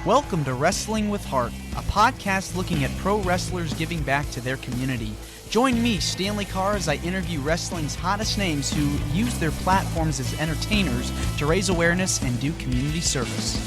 Welcome to Wrestling with Heart, a podcast looking at pro wrestlers giving back to their community. Join me, Stanley Carr, as I interview wrestling's hottest names who use their platforms as entertainers to raise awareness and do community service.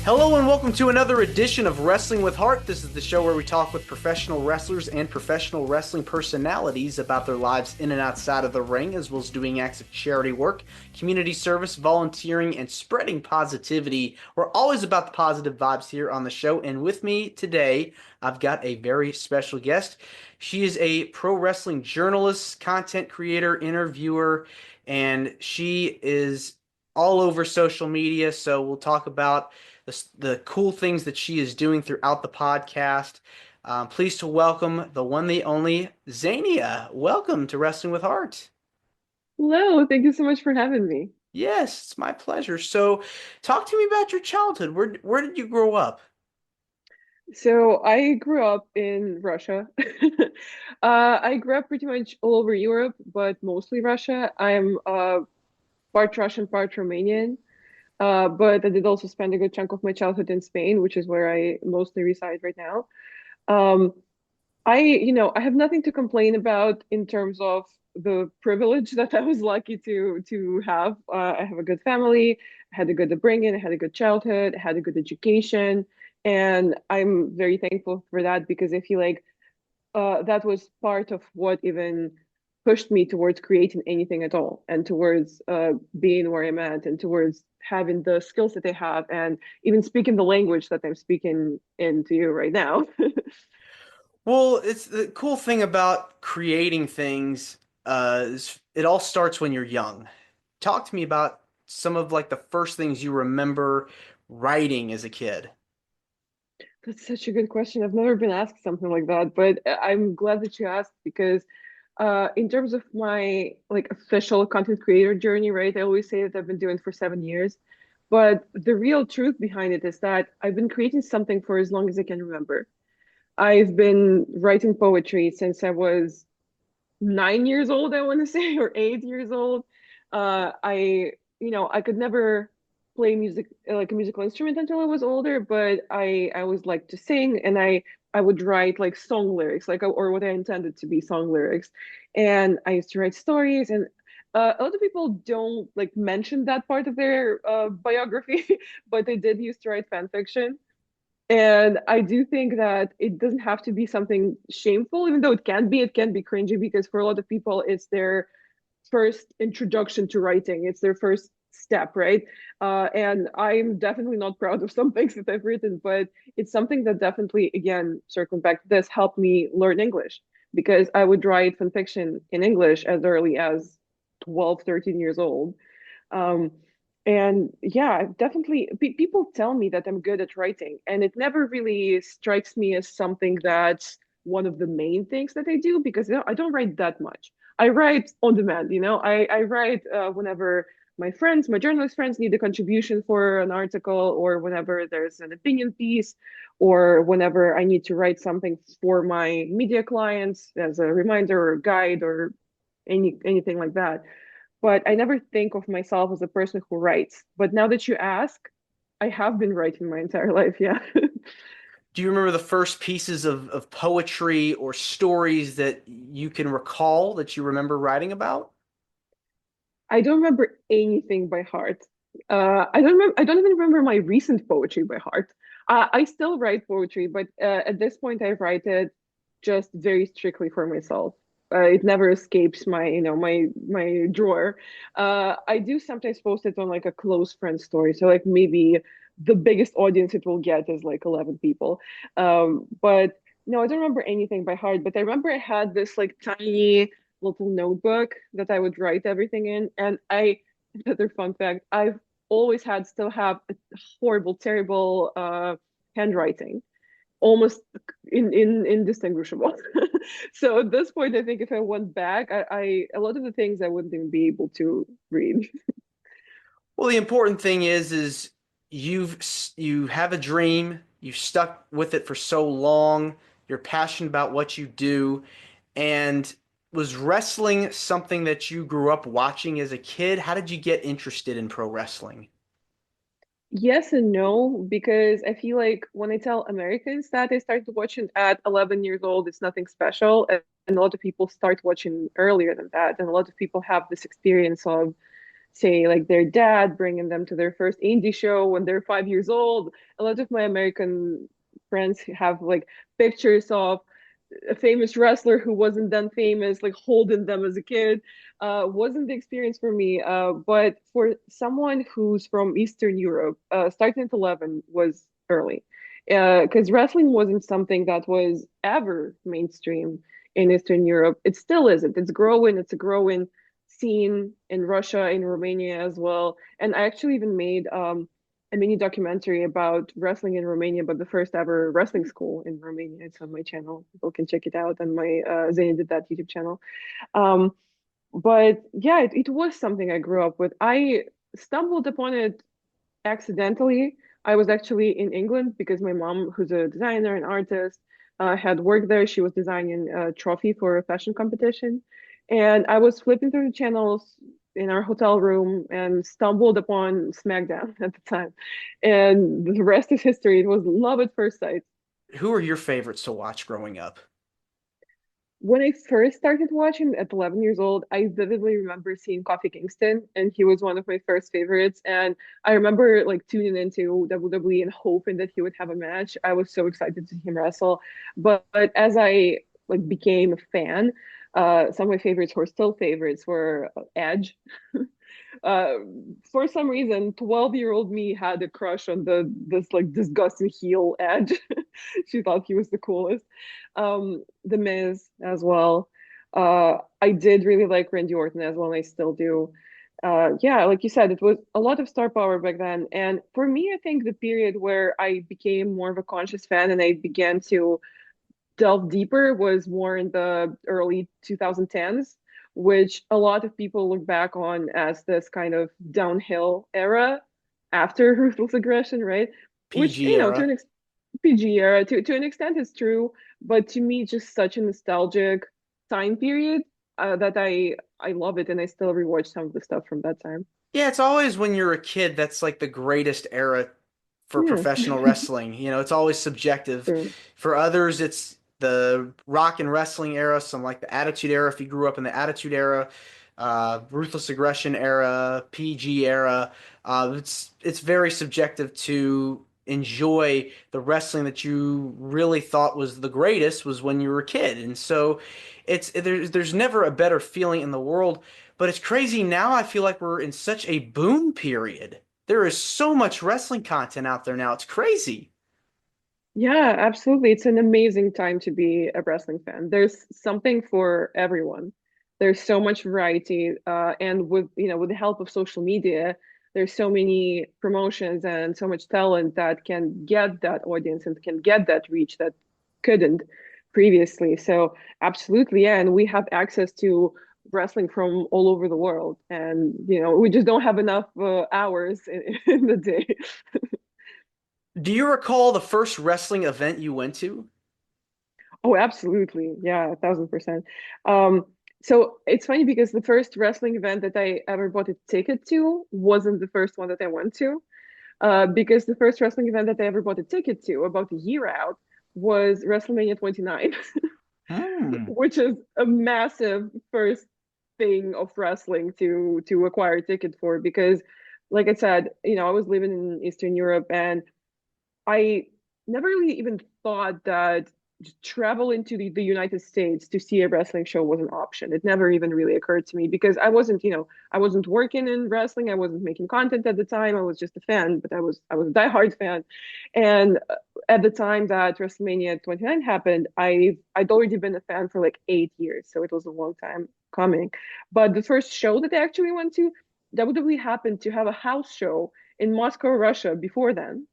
Hello and welcome to another edition of Wrestling with Heart. This is the show where we talk with professional wrestlers and professional wrestling personalities about their lives in and outside of the ring, as well as doing acts of charity work, community service, volunteering, and spreading positivity. We're always about the positive vibes here on the show, and with me today, I've got a very special guest. She is a pro wrestling journalist, content creator, interviewer, and she is all over social media, so we'll talk about the cool things that she is doing throughout the podcast. Pleased to welcome the one, the only Xenia. Welcome to Wrestling with Heart. Hello, thank you so much for having me. Yes, it's my pleasure. So, talk to me about your childhood. Where did you grow up? So I grew up in Russia. I grew up pretty much all over Europe, but mostly Russia. I'm part Russian, part Romanian. But I did also spend a good chunk of my childhood in Spain, which is where I mostly reside right now. Um, I have nothing to complain about in terms of the privilege that I was lucky to have. I have a good family, I had a good upbringing, I had a good childhood, I had a good education, and I'm very thankful for that because I feel like that was part of what even pushed me towards creating anything at all and towards being where I'm at and towards having the skills that I have and even speaking the language that I'm speaking into you right now. Well, it's the cool thing about creating things. Is it all starts when you're young. Talk to me about some of like the first things you remember writing as a kid. That's such a good question. I've never been asked something like that, but I'm glad that you asked because in terms of my like official content creator journey, right? I always say that I've been doing it for 7 years, but the real truth behind it is that I've been creating something for as long as I can remember. I've been writing poetry since I was 9 years old, I want to say, or 8 years old. I could never play music like a musical instrument until I was older, but I always liked to sing, and I would write like song lyrics, like or what I intended to be song lyrics, and I used to write stories and. A lot of people don't like mention that part of their biography, but they did used to write fan fiction. And I do think that it doesn't have to be something shameful, even though it can be cringy because for a lot of people, it's their first introduction to writing. It's their first step, right? And I'm definitely not proud of some things that I've written, but it's something that definitely, again, circling back to this, helped me learn English because I would write fan fiction in English as early as 12, 13 years old. Um, and yeah, definitely people tell me that I'm good at writing, and it never really strikes me as something that's one of the main things that I do because I don't write that much. I write on demand, I write whenever my journalist friends need a contribution for an article, or whenever there's an opinion piece, or whenever I need to write something for my media clients as a reminder or guide or anything like that, but I never think of myself as a person who writes. But now that you ask, I have been writing my entire life. Yeah. Do you remember the first pieces of poetry or stories that you can recall that you remember writing about? I don't remember anything by heart. I don't remember. I don't even remember my recent poetry by heart. I still write poetry, but at this point, I write it just very strictly for myself. It never escapes my drawer. I do sometimes post it on like a close friend story, so like maybe the biggest audience it will get is like 11 people. But no, I don't remember anything by heart. But I remember I had this like tiny little notebook that I would write everything in. And another fun fact, I've always still have a horrible, terrible handwriting, almost indistinguishable. So at this point, I think if I went back, a lot of the things I wouldn't even be able to read. Well, the important thing is you have a dream, you've stuck with it for so long, you're passionate about what you do, and was wrestling something that you grew up watching as a kid? How did you get interested in pro wrestling? Yes and no, because I feel like when I tell Americans that I started watching at 11 years old, it's nothing special. And a lot of people start watching earlier than that. And a lot of people have this experience of, say, like their dad bringing them to their first indie show when they're 5 years old. A lot of my American friends have like pictures of a famous wrestler who wasn't then famous, like holding them as a kid. Wasn't the experience for me. But for someone who's from Eastern Europe, starting at 11 was early. Because wrestling wasn't something that was ever mainstream in Eastern Europe. It still isn't. It's growing. It's a growing scene in Russia, in Romania as well. And I actually even made a mini documentary about wrestling in Romania, but the first ever wrestling school in Romania. It's on my channel. People can check it out on my Xenia did that YouTube channel. Um, but yeah, it was something I grew up with. I stumbled upon it accidentally. I was actually in England because my mom, who's a designer and artist, had worked there. She was designing a trophy for a fashion competition. And I was flipping through the channels in our hotel room and stumbled upon SmackDown at the time. And the rest is history. It was love at first sight. Who are your favorites to watch growing up? When I first started watching at 11 years old, I vividly remember seeing Kofi Kingston, and he was one of my first favorites. And I remember like tuning into WWE and hoping that he would have a match. I was so excited to see him wrestle. But as I like became a fan, some of my favorites who are still favorites were Edge. uh, for some reason, 12-year-old me had a crush on the this like disgusting heel Edge. She thought he was the coolest. The Miz as well. I did really like Randy Orton as well, and I still do. Yeah, like you said, it was a lot of star power back then. And for me, I think the period where I became more of a conscious fan and I began to delve deeper was more in the early 2010s, which a lot of people look back on as this kind of downhill era after ruthless aggression, right? Which, PG to era. an PG era, to an extent is true, but to me, just such a nostalgic time period that I love it, and I still rewatch some of the stuff from that time. Yeah, it's always when you're a kid that's like the greatest era for Yeah, professional wrestling. It's always subjective. true. For others, it's the rock and wrestling era, some like the Attitude Era if you grew up in the Attitude Era, Ruthless Aggression era, PG era. It's very subjective to enjoy the wrestling that you really thought was the greatest was when you were a kid. And so there's never a better feeling in the world. But it's crazy now. I feel like we're in such a boom period. There is so much wrestling content out there now. It's crazy. Yeah, absolutely. It's an amazing time to be a wrestling fan. There's something for everyone. There's so much variety, and with the help of social media, there's so many promotions and so much talent that can get that audience and can get that reach that couldn't previously. So absolutely, yeah. And we have access to wrestling from all over the world, and we just don't have enough hours in the day. Do you recall the first wrestling event you went to? Oh, absolutely. Yeah, 1,000%. Um, so it's funny because the first wrestling event that I ever bought a ticket to wasn't the first one that I went to. Because the first wrestling event that I ever bought a ticket to, about a year out, was WrestleMania 29, Hmm. which is a massive first thing of wrestling to acquire a ticket for. Because, like I said, I was living in Eastern Europe, and I never really even thought that travel into the United States to see a wrestling show was an option. It never even really occurred to me because I wasn't working in wrestling. I wasn't making content at the time. I was just a fan, but I was a diehard fan. And at the time that WrestleMania 29 happened, I'd already been a fan for like 8 years, so it was a long time coming. But the first show that I actually went to, WWE happened to have a house show in Moscow, Russia before then.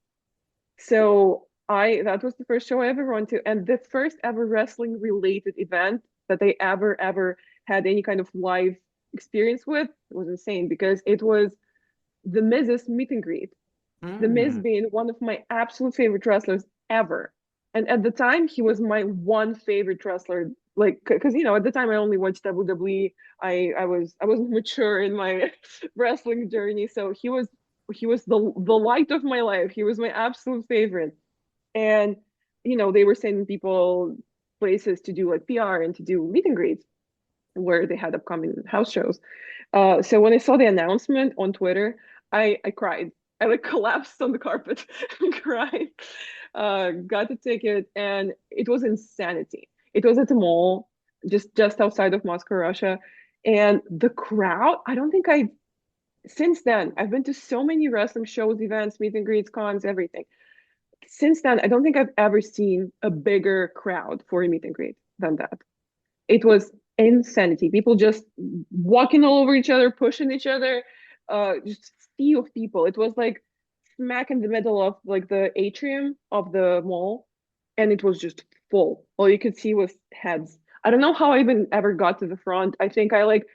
So I that was the first show I ever went to, and the first ever wrestling related event that I ever had any kind of live experience with. It was insane because it was the Miz's meet and greet. The Miz Hmm. being one of my absolute favorite wrestlers ever, and at the time he was my one favorite wrestler. Like, because at the time I only watched WWE. I wasn't mature in my wrestling journey, so he was he was the light of my life. He was my absolute favorite. And they were sending people places to do like PR and to do meet and greets where they had upcoming house shows. So when I saw the announcement on Twitter, I cried. I like collapsed on the carpet and cried. Got the ticket, and it was insanity. It was at the mall, just outside of Moscow, Russia, and the crowd. I don't think I since then I've been to so many wrestling shows, events, meet and greets, cons, everything. Since then, I don't think I've ever seen a bigger crowd for a meet and greet than that. It was insanity. People just walking all over each other, pushing each other, just sea of people. It was like smack in the middle of like the atrium of the mall, and it was just full. All you could see was heads. I don't know how I even ever got to the front. I think I like,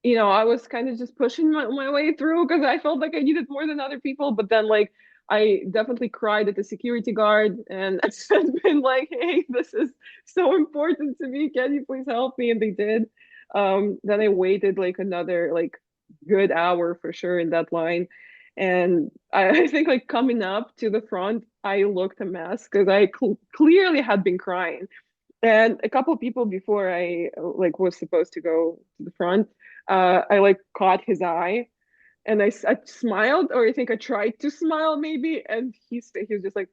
I was kind of just pushing my way through because I felt like I needed more than other people. But then, like, I definitely cried at the security guard and I just been like, hey, this is so important to me. Can you please help me? And they did. Then I waited like another like good hour for sure in that line. And I think like coming up to the front, I looked a mess because I clearly had been crying. And a couple of people before I like was supposed to go to the front, I like caught his eye and I smiled, or I think I tried to smile maybe, and he was just like,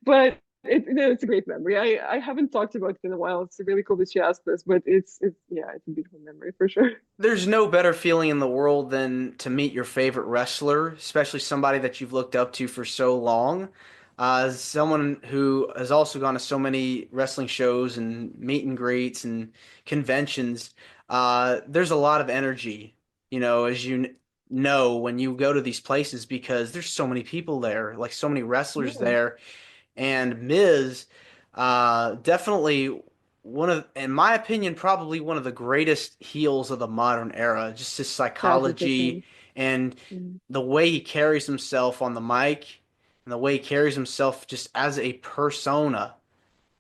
but it's a great memory. I haven't talked about it in a while. It's really cool that you asked this, but it's yeah, it's a beautiful memory for sure. There's no better feeling in the world than to meet your favorite wrestler, especially somebody that you've looked up to for so long. As someone who has also gone to so many wrestling shows and meet and greets and conventions, there's a lot of energy, as know when you go to these places because there's so many people there, like so many wrestlers Yeah, there. And Miz, definitely one of, in my opinion, probably one of the greatest heels of the modern era. Just his 1,000%. psychology and Mm. the way he carries himself on the mic and the way he carries himself just as a persona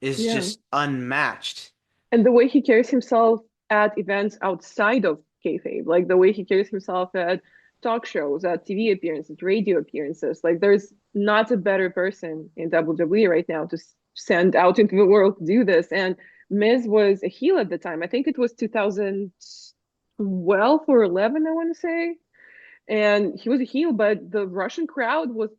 is Yeah. just unmatched. And the way he carries himself at events outside of kayfabe, like the way he carries himself at talk shows, at TV appearances, radio appearances, like there's not a better person in WWE right now to send out into the world to do this. And Miz was a heel at the time. I think it was 2012 or 11, I want to say. And he was a heel, but the Russian crowd was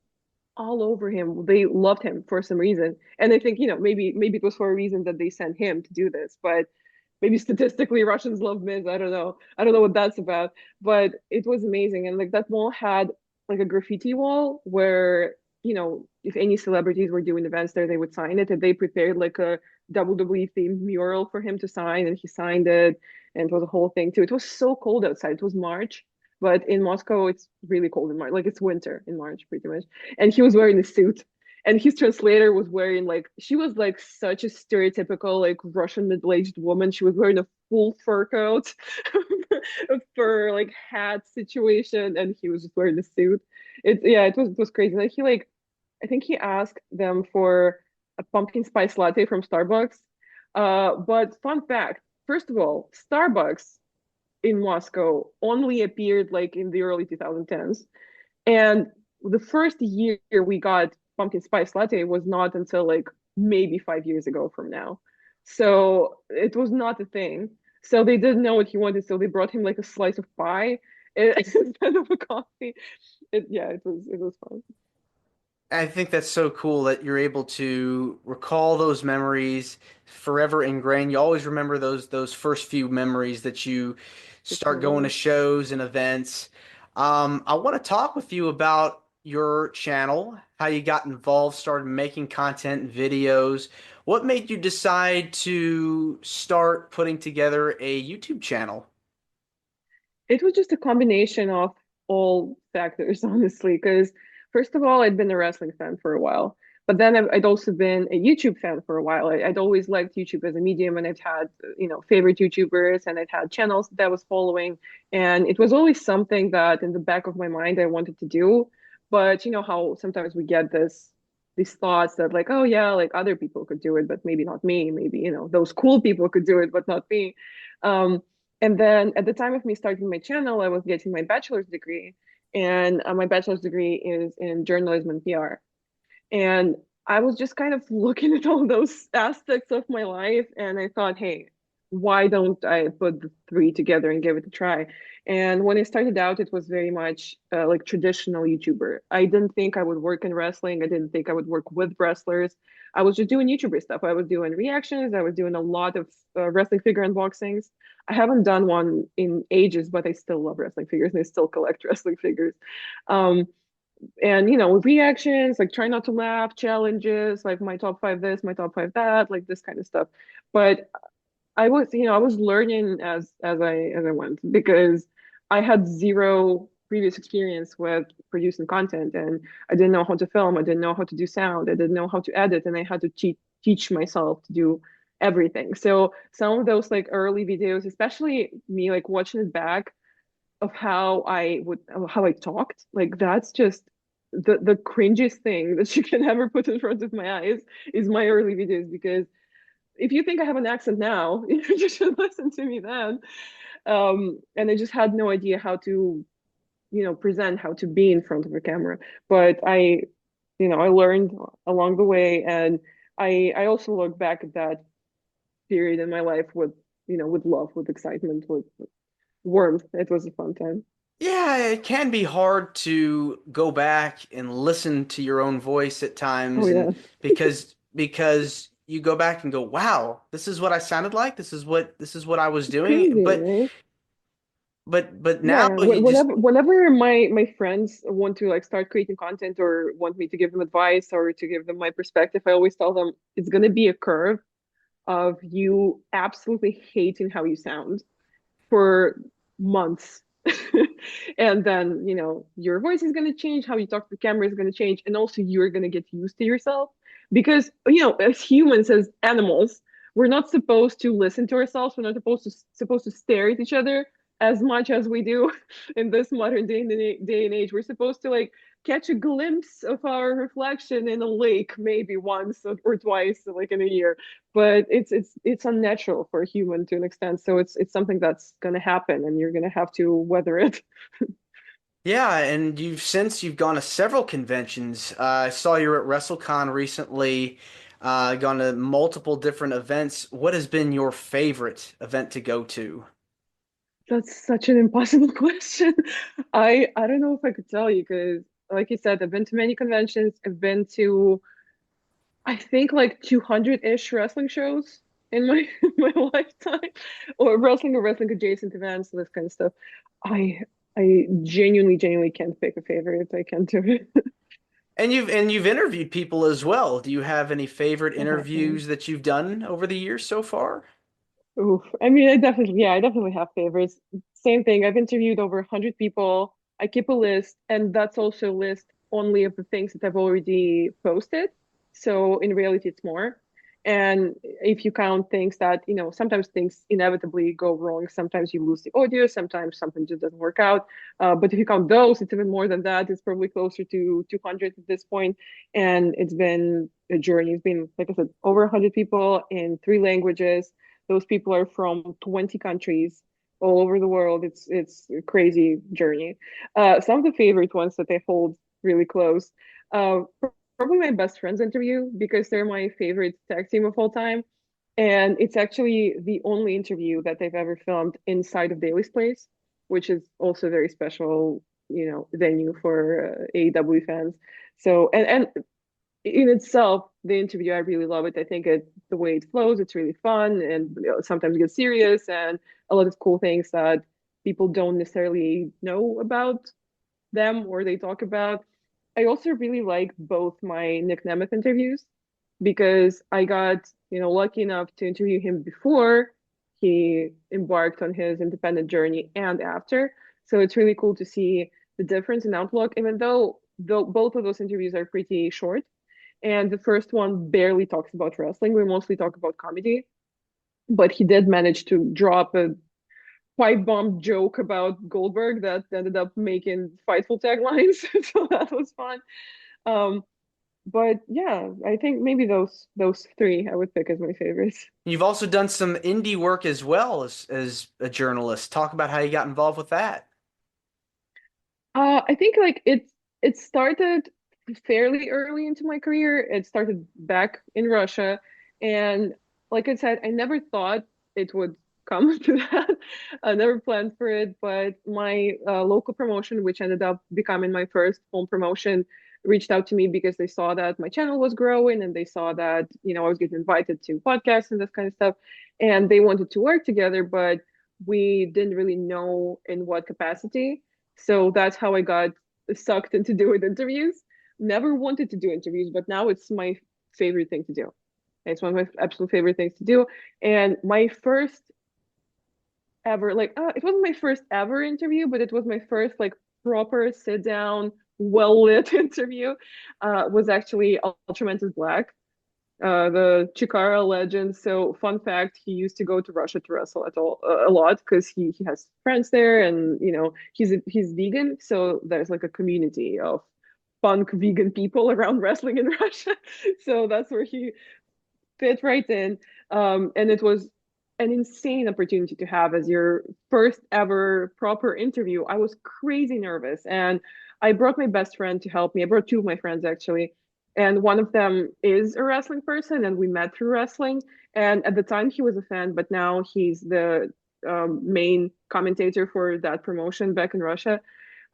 all over him. They loved him for some reason. And I think, maybe it was for a reason that they sent him to do this, but maybe statistically Russians love Miz. I don't know. I don't know what that's about. But it was amazing. And like that wall had like a graffiti wall where, if any celebrities were doing events there, they would sign it. And they prepared like a WWE themed mural for him to sign, and he signed it. And it was a whole thing too. It was so cold outside. It was March. But in Moscow, it's really cold in March. Like it's winter in March, pretty much. And he was wearing a suit, and his translator was wearing like she was like such a stereotypical like Russian middle-aged woman. She was wearing a full fur coat, a fur like hat situation, and he was just wearing a suit. It was crazy. Like he like I think he asked them for a pumpkin spice latte from Starbucks. But fun fact, first of all, Starbucks in Moscow only appeared like in the early 2010s. And the first year we got pumpkin spice latte was not until like maybe 5 years ago from now. So it was not a thing. So they didn't know what he wanted, so they brought him like a slice of pie instead of a coffee. It was fun. I think that's so cool that you're able to recall those memories forever ingrained. You always remember those first few memories that you For start going to sure. shows and events. I want to talk with you about your channel, how you got involved, started making content and videos. What made you decide to start putting together a YouTube channel? It was just a combination of all factors, honestly, because first of all, I'd been a wrestling fan for a while, but then I'd also been a YouTube fan for a while. I'd always liked YouTube as a medium, and I'd had, favorite YouTubers, and I'd had channels that I was following, and it was always something that in the back of my mind I wanted to do. But you know how sometimes we get these thoughts that like, oh yeah, like other people could do it, but maybe not me. Maybe, those cool people could do it, but not me. Um, And then at the time of me starting my channel, I was getting my bachelor's degree, and my bachelor's degree is in journalism and PR. And I was just kind of looking at all those aspects of my life, and I thought, hey, why don't I put the three together and give it a try? And when I started out, it was very much like traditional YouTuber. I didn't think I would work in wrestling. I didn't think I would work with wrestlers. I was just doing YouTuber stuff. I was doing reactions. I was doing a lot of wrestling figure unboxings. I haven't done one in ages, but I still love wrestling figures and I still collect wrestling figures. Um, and reactions, like try not to laugh challenges, like my top five this, my top five that, like this kind of stuff. But I was learning as I went, because I had zero previous experience with producing content, and I didn't know how to film, I didn't know how to do sound, I didn't know how to edit, and I had to teach myself to do everything. So some of those like early videos, especially me like watching it back, of how I talked. Like that's just the cringiest thing that you can ever put in front of my eyes is my early videos, because if you think I have an accent now, you should listen to me then. And I just had no idea how to, present, how to be in front of a camera. But I learned along the way, and I also look back at that period in my life with, with love, with excitement, with warmth. It was a fun time. Yeah, it can be hard to go back and listen to your own voice at Oh times, yeah. and because you go back and go, "Wow, this is what I sounded like. This is what I was doing." Crazy, But right? but now Yeah, you just whenever my friends want to like start creating content or want me to give them advice or to give them my perspective, I always tell them it's gonna be a curve of you absolutely hating how you sound for months. And then, your voice is going to change, how you talk to the camera is going to change, and also you're going to get used to yourself. Because, as humans, as animals, we're not supposed to listen to ourselves. We're not supposed to stare at each other as much as we do in this modern day and age. We're supposed to like catch a glimpse of our reflection in a lake maybe once or twice like in a year, but it's unnatural for a human to an extent. So it's something that's gonna happen, and you're gonna have to weather it. yeah, and you've gone to several conventions. I saw you were at WrestleCon recently, gone to multiple different events. What has been your favorite event to go to? That's such an impossible question. I don't know if I could tell you, because like you said, I've been to many conventions. I've been to, I think, like 200-ish wrestling shows in my my lifetime, or wrestling adjacent events, this kind of stuff. I genuinely can't pick a favorite. I can't do it. And you've interviewed people as well. Do you have any favorite I have, yeah. interviews that you've done over the years so far? Oof. I mean, I definitely have favorites. Same thing. I've interviewed over 100 people. I keep a list, and that's also a list only of the things that I've already posted. So in reality, it's more. And if you count things that, sometimes things inevitably go wrong. Sometimes you lose the audio. Sometimes something just doesn't work out. But if you count those, it's even more than that. It's probably closer to 200 at this point. And it's been a journey. It's been, like I said, over 100 people in three languages. Those people are from 20 countries all over the world. It's a crazy journey. Some of the favorite ones that I hold really close. Uh, Probably my best friend's interview, because they're my favorite tag team of all time. And it's actually the only interview that they've ever filmed inside of Daly's Place, which is also a very special, venue for AEW fans. So, and in itself, the interview, I really love it. I think the way it flows, it's really fun, and sometimes gets serious, and a lot of cool things that people don't necessarily know about them or they talk about. I also really like both my Nick Nemeth interviews, because I got, lucky enough to interview him before he embarked on his independent journey and after. So it's really cool to see the difference in outlook, even though both of those interviews are pretty short. And the first one barely talks about wrestling. We mostly talk about comedy. But he did manage to drop a pipe bomb joke about Goldberg that ended up making Fightful taglines. So that was fun. Um, But yeah, I think maybe those three I would pick as my favorites. You've also done some indie work as well as a journalist. Talk about how you got involved with that. I think like it started fairly early into my career. It started back in Russia, and like I said, I never thought it would come to that. I never planned for it, but my local promotion, which ended up becoming my first home promotion, reached out to me because they saw that my channel was growing and they saw that, I was getting invited to podcasts and this kind of stuff, and they wanted to work together, but we didn't really know in what capacity. So that's how I got sucked into doing interviews. Never wanted to do interviews, but now it's my favorite thing to do. It's one of my absolute favorite things to do. And my first ever, like, it wasn't my first ever interview, but it was my first, like, proper sit down, well lit interview, was actually Ultramantis Black, the Chikara legend. So, fun fact, he used to go to Russia to wrestle a lot because he has friends there, and he's vegan, so there's like a community of punk vegan people around wrestling in Russia. So that's where he fit right in. And it was an insane opportunity to have as your first ever proper interview. I was crazy nervous, and I brought my best friend to help me. I brought two of my friends actually, and one of them is a wrestling person, and we met through wrestling. And at the time, he was a fan, but now he's the main commentator for that promotion back in Russia.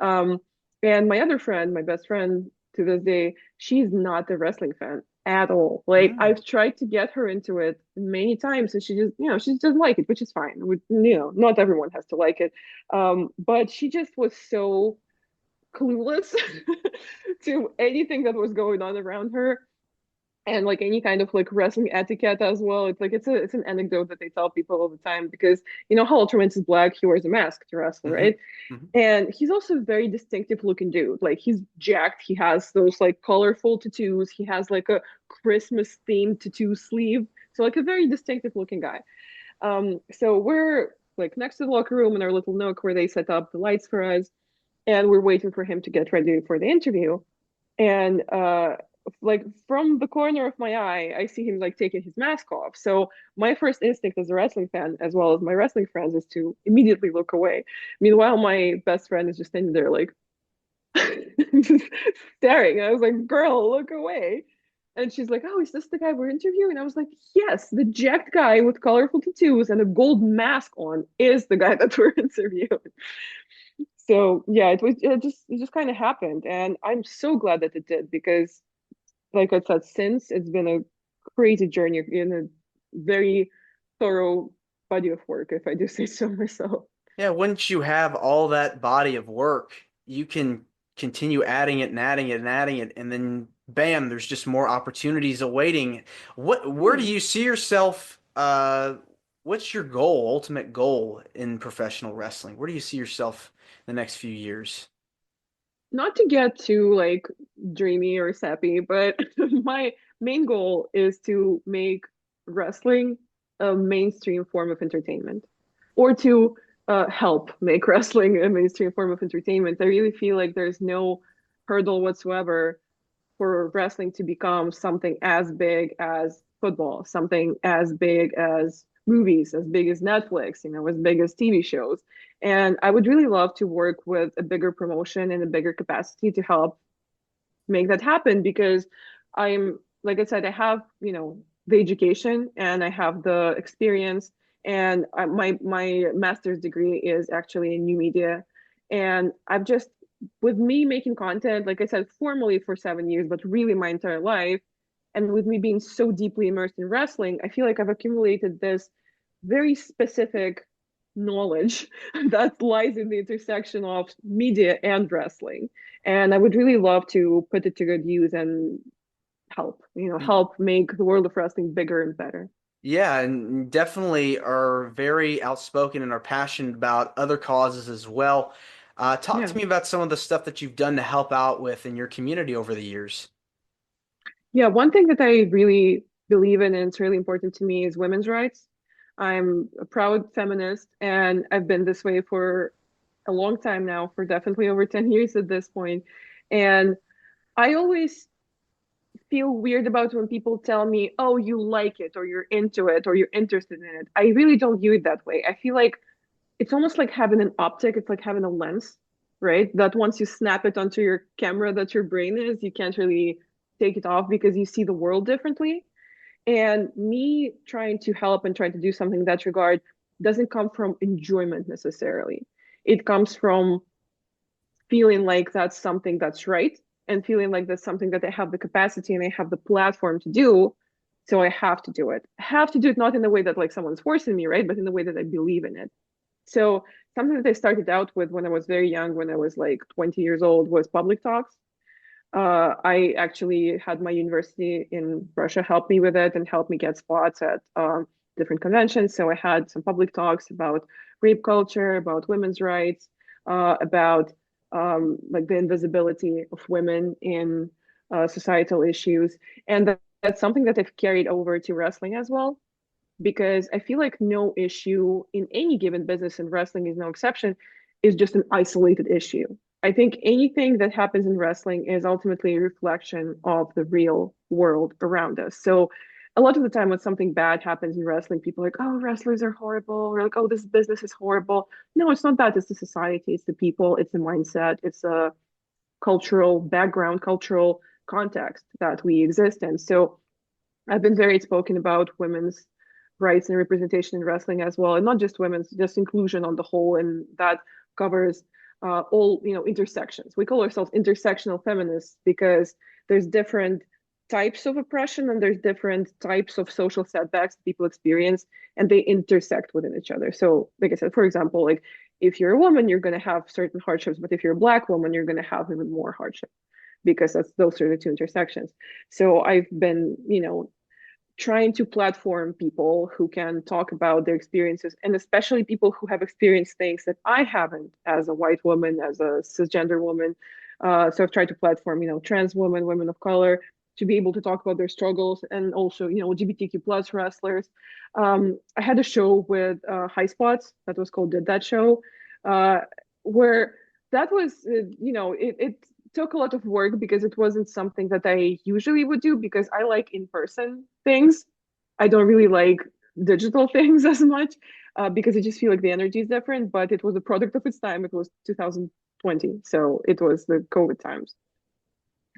Um, and my other friend, my best friend to this day, she's not a wrestling fan at all. Like Mm. I've tried to get her into it many times, and she doesn't like it, which is fine. Not everyone has to like it. But she just was so clueless to anything that was going on around her, and like any kind of like wrestling etiquette as well. It's an anecdote that they tell people all the time, because how Ultraman is black, he wears a mask to wrestle, Hmm. right? And he's also a very distinctive looking dude. Like he's jacked. He has those like colorful tattoos. He has like a Christmas themed tattoo sleeve. So like a very distinctive looking guy. So we're like next to the locker room in our little nook where they set up the lights for us, and we're waiting for him to get ready for the interview. And like from the corner of my eye, I see him like taking his mask off. So my first instinct as a wrestling fan, as well as my wrestling friends, is to immediately look away. Meanwhile, my best friend is just standing there like just staring. And I was like, "Girl, look away." And she's like, "Oh, is this the guy we're interviewing?" I was like, "Yes, the jacked guy with colorful tattoos and a gold mask on is the guy that we're interviewing." So yeah, it just kind of happened, and I'm so glad that it did, because like I said, since it's been a crazy journey in a very thorough body of work, if I do say so myself. Yeah, once you have all that body of work, you can continue adding it and adding it and adding it, and then bam, there's just more opportunities awaiting. Where do Yeah. you see yourself? What's your goal, ultimate goal in professional wrestling? Where do you see yourself in the next few years? Not to get too like dreamy or sappy, but my main goal is to make wrestling a mainstream form of entertainment, or to help make wrestling a mainstream form of entertainment. I really feel like there's no hurdle whatsoever for wrestling to become something as big as football, something as big as movies, as big as Netflix, as big as TV shows. And I would really love to work with a bigger promotion in a bigger capacity to help make that happen, because like I said, I have, the education and I have the experience, and my master's degree is actually in new media. And I've just, with me making content, like I said, formally for 7 years, but really my entire life, and with me being so deeply immersed in wrestling, I feel like I've accumulated this very specific knowledge that lies in the intersection of media and wrestling. And I would really love to put it to good use and help make the world of wrestling bigger and better. Yeah, and definitely are very outspoken and are passionate about other causes as well. Talk Yeah. to me about some of the stuff that you've done to help out with in your community over the years. Yeah, one thing that I really believe in and it's really important to me is women's rights. I'm a proud feminist, and I've been this way for a long time now, for definitely over 10 years at this point. And I always feel weird about when people tell me, oh, you like it, or you're into it, or you're interested in it. I really don't view it that way. I feel like it's almost like having an optic, it's like having a lens, right? That once you snap it onto your camera that your brain is, you can't really take it off because you see the world differently. And me trying to help and trying to do something in that regard doesn't come from enjoyment necessarily. It comes from feeling like that's something that's right and feeling like that's something that I have the capacity and I have the platform to do. So I have to do it. I have to do it not in the way that like someone's forcing me, right? But in the way that I believe in it. So something that I started out with when I was very young, when I was like 20 years old, was public talks. I actually had my university in Russia help me with it and help me get spots at different conventions. So I had some public talks about rape culture, about women's rights, about like the invisibility of women in societal issues. And that's something that I've carried over to wrestling as well, because I feel like no issue in any given business, and wrestling is no exception, is just an isolated issue. I think anything that happens in wrestling is ultimately a reflection of the real world around us. So a lot of the time when something bad happens in wrestling, people are like, oh, wrestlers are horrible, or like, oh, this business is horrible. No, it's not that. It's the society, it's the people, it's the mindset, it's a cultural background, cultural context that we exist in. So I've been very outspoken about women's rights and representation in wrestling as well, and not just women's, just inclusion on the whole, and that covers all intersections. We call ourselves intersectional feminists because there's different types of oppression and there's different types of social setbacks people experience, and they intersect within each other. So, like I said, for example, like if you're a woman, you're going to have certain hardships, but if you're a Black woman, you're going to have even more hardship because those are the two intersections. So I've been, trying to platform people who can talk about their experiences, and especially people who have experienced things that I haven't as a white woman, as a cisgender woman. So I've tried to platform, trans women, women of color, to be able to talk about their struggles, and also, LGBTQ plus wrestlers. I had a show with High Spots that was called Did That Show, uh, where that was, it took a lot of work because it wasn't something that I usually would do because I like in-person things. I don't really like digital things as much because I just feel like the energy is different, but it was a product of its time. It was 2020, so it was the COVID times.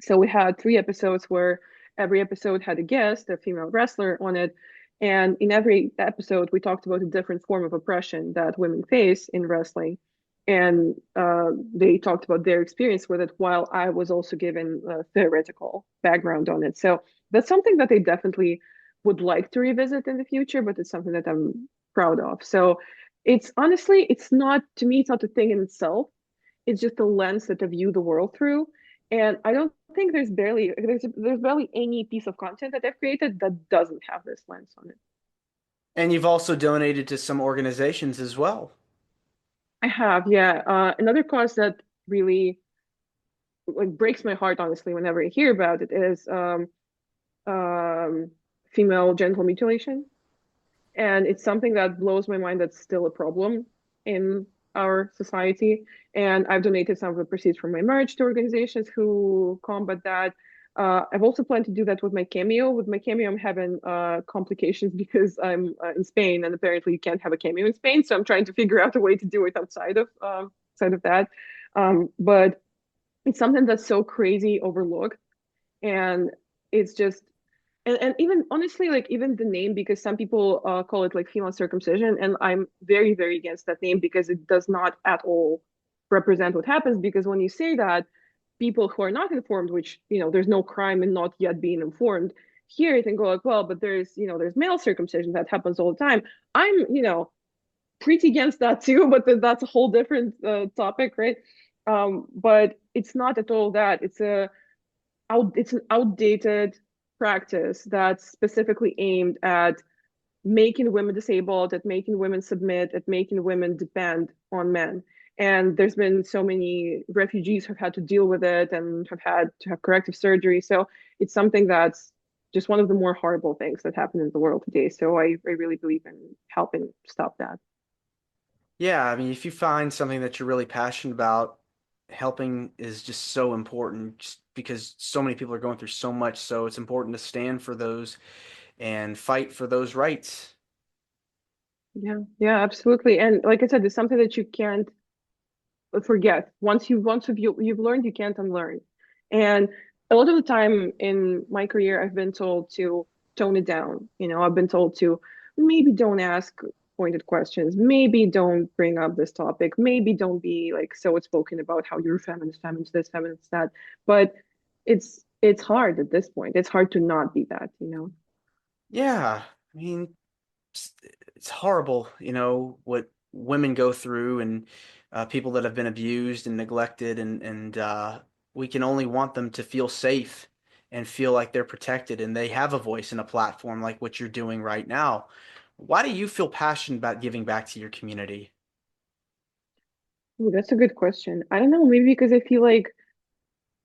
So we had 3 episodes where every episode had a guest, a female wrestler on it. And in every episode, we talked about a different form of oppression that women face in wrestling. And they talked about their experience with it while I was also given a theoretical background on it. So that's something that I definitely would like to revisit in the future, but it's something that I'm proud of. So it's honestly, it's not, to me, it's not a thing in itself. It's just a lens that I view the world through. And I don't think there's barely any piece of content that I've created that doesn't have this lens on it. And you've also donated to some organizations as well. I have, yeah. Another cause that really like breaks my heart, honestly, whenever I hear about it is um, female genital mutilation. And it's something that blows my mind that's still a problem in our society. And I've donated some of the proceeds from my merch to organizations who combat that. I've also planned to do that with my cameo. With my cameo, I'm having complications because I'm in Spain, and apparently you can't have a cameo in Spain. So I'm trying to figure out a way to do it outside of that. But it's something that's so crazy overlooked, and it's just and even honestly, like even the name, because some people call it like female circumcision, and I'm very, very against that name because it does not at all represent what happens. Because when you say that, people who are not informed, which there's no crime in not yet being informed, hear it and go like, well, but there's male circumcision that happens all the time. I'm pretty against that too, but that's a whole different topic, right? But it's not at all that. It's an outdated practice that's specifically aimed at making women disabled, at making women submit, at making women depend on men. And there's been so many refugees who've had to deal with it and have had to have corrective surgery. So it's something that's just one of the more horrible things that happen in the world today. So I really believe in helping stop that. Yeah, I mean, if you find something that you're really passionate about, helping is just so important just because so many people are going through so much. So it's important to stand for those and fight for those rights. Yeah, yeah, absolutely. And like I said, it's something that you can't forget. Once you've learned, you can't unlearn. And a lot of the time in my career, I've been told to tone it down. I've been told to maybe don't ask pointed questions, maybe don't bring up this topic, maybe don't be like so outspoken about how you're feminist, feminist this, feminist that. But it's hard at this point. It's hard to not be that. Yeah, I mean, it's, it's horrible, what women go through and people that have been abused and neglected, and we can only want them to feel safe and feel like they're protected and they have a voice and a platform like what you're doing right now. Why do you feel passionate about giving back to your community? Ooh, that's a good question. I don't know, maybe because I feel like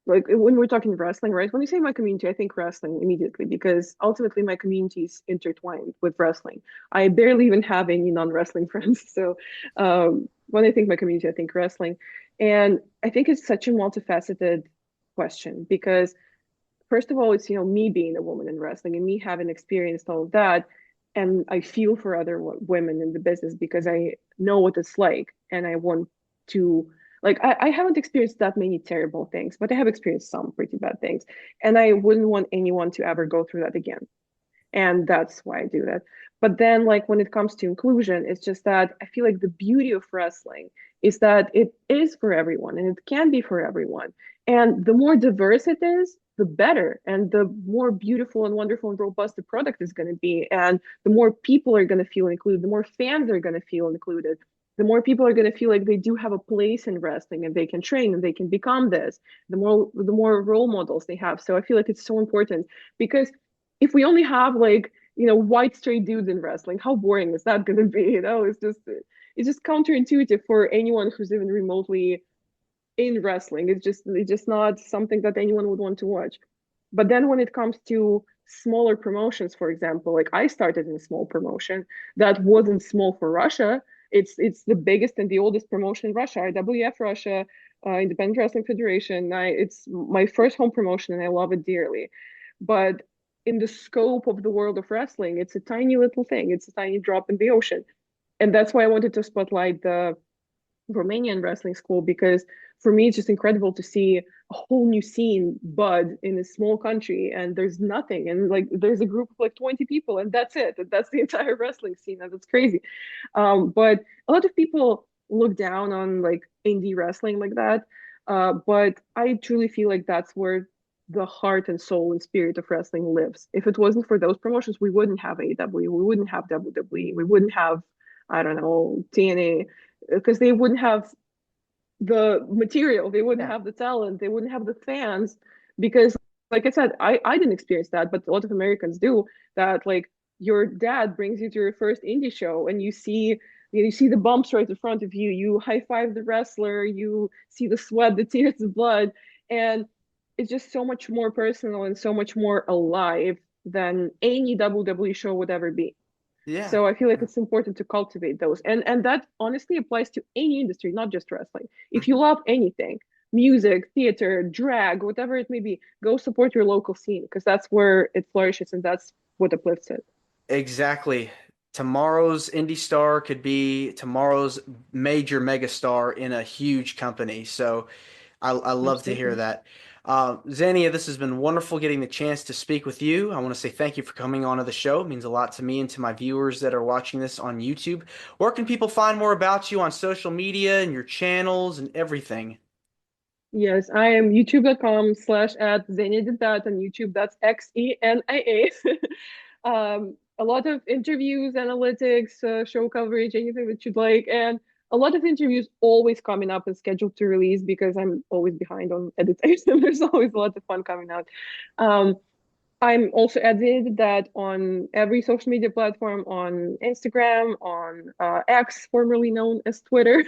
when we're talking wrestling, right? When you say my community, I think wrestling immediately because ultimately my community is intertwined with wrestling. I barely even have any non-wrestling friends. So when I think my community, I think wrestling. And I think it's such a multifaceted question because first of all, it's me being a woman in wrestling and me having experienced all of that, and I feel for other women in the business because I know what it's like, and I want to like I haven't experienced that many terrible things, but I have experienced some pretty bad things, and I wouldn't want anyone to ever go through that again, and that's why I do that. But then, like when it comes to inclusion, it's just that I feel like the beauty of wrestling is that it is for everyone and it can be for everyone. And the more diverse it is, the better, and the more beautiful and wonderful and robust the product is going to be. And the more people are going to feel included, the more fans are going to feel included. The more people are going to feel like they do have a place in wrestling and they can train and they can become this, the more role models they have. So I feel like it's so important because if we only have like white straight dudes in wrestling, how boring is that going to be? It's just counterintuitive for anyone who's even remotely in wrestling. It's just not something that anyone would want to watch. But then when it comes to smaller promotions, for example, like I started in a small promotion that wasn't small for Russia. It's the biggest and the oldest promotion in Russia, IWF Russia, Independent Wrestling Federation. It's my first home promotion and I love it dearly. But in the scope of the world of wrestling, it's a tiny little thing. It's a tiny drop in the ocean. And that's why I wanted to spotlight the Romanian wrestling school because for me it's just incredible to see a whole new scene bud in a small country and there's nothing and like there's a group of like 20 people and that's it. That's the entire wrestling scene and that's crazy. But a lot of people look down on like indie wrestling like that. But I truly feel like that's where the heart and soul and spirit of wrestling lives. If it wasn't for those promotions, we wouldn't have AEW, we wouldn't have WWE, we wouldn't have, I don't know, TNA, because they wouldn't have the material, they wouldn't Yeah. have the talent, they wouldn't have the fans. Because, like I said, I didn't experience that, but a lot of Americans do. That like your dad brings you to your first indie show, and you see the bumps right in front of you. You high five the wrestler. You see the sweat, the tears, the blood, and it's just so much more personal and so much more alive than any WWE show would ever be. Yeah. So I feel like it's important to cultivate those. And that honestly applies to any industry, not just wrestling. If you love anything, music, theater, drag, whatever it may be, go support your local scene because that's where it flourishes and that's what uplifts it. Exactly. Tomorrow's indie star could be tomorrow's major megastar in a huge company. So I love to hear Absolutely. that. Xenia, this has been wonderful getting the chance to speak with you. I want to say thank you for coming on to the show. It means a lot to me and to my viewers that are watching this on YouTube. Where can people find more about you on social media and your channels and everything? Yes, I am youtube.com/at Xenia did that on YouTube. That's Xenia. A lot of interviews, analytics, show coverage, anything that you'd like. And a lot of interviews always coming up and scheduled to release because I'm always behind on editing. There's always a lot of fun coming out. Um, I'm also added that on every social media platform, on Instagram, on X, formerly known as Twitter.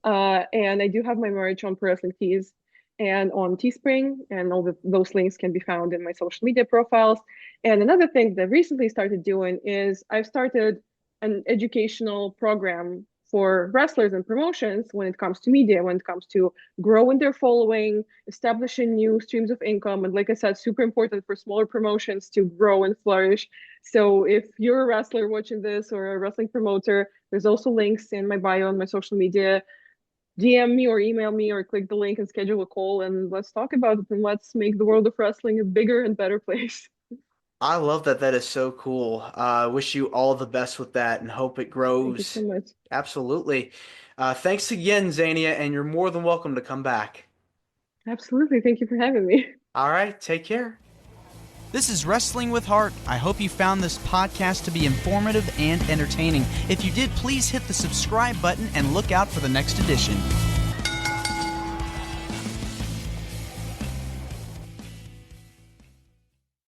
And I do have my merch on Pro Wrestling Tees and on Teespring, and those links can be found in my social media profiles. And another thing that I recently started doing is I've started an educational program for wrestlers and promotions when it comes to media, when it comes to growing their following, establishing new streams of income. And like I said, super important for smaller promotions to grow and flourish. So if you're a wrestler watching this or a wrestling promoter, there's also links in my bio on my social media. DM me or email me or click the link and schedule a call, and let's talk about it, and let's make the world of wrestling a bigger and better place. I love that. That is so cool. Wish you all the best with that and hope it Thank you grows. so much. Absolutely. Thanks again, Xenia, and you're more than welcome to come back. Absolutely. Thank you for having me. All right, take care. This is Wrestling with Heart. I hope you found this podcast to be informative and entertaining. If you did, please hit the subscribe button and look out for the next edition.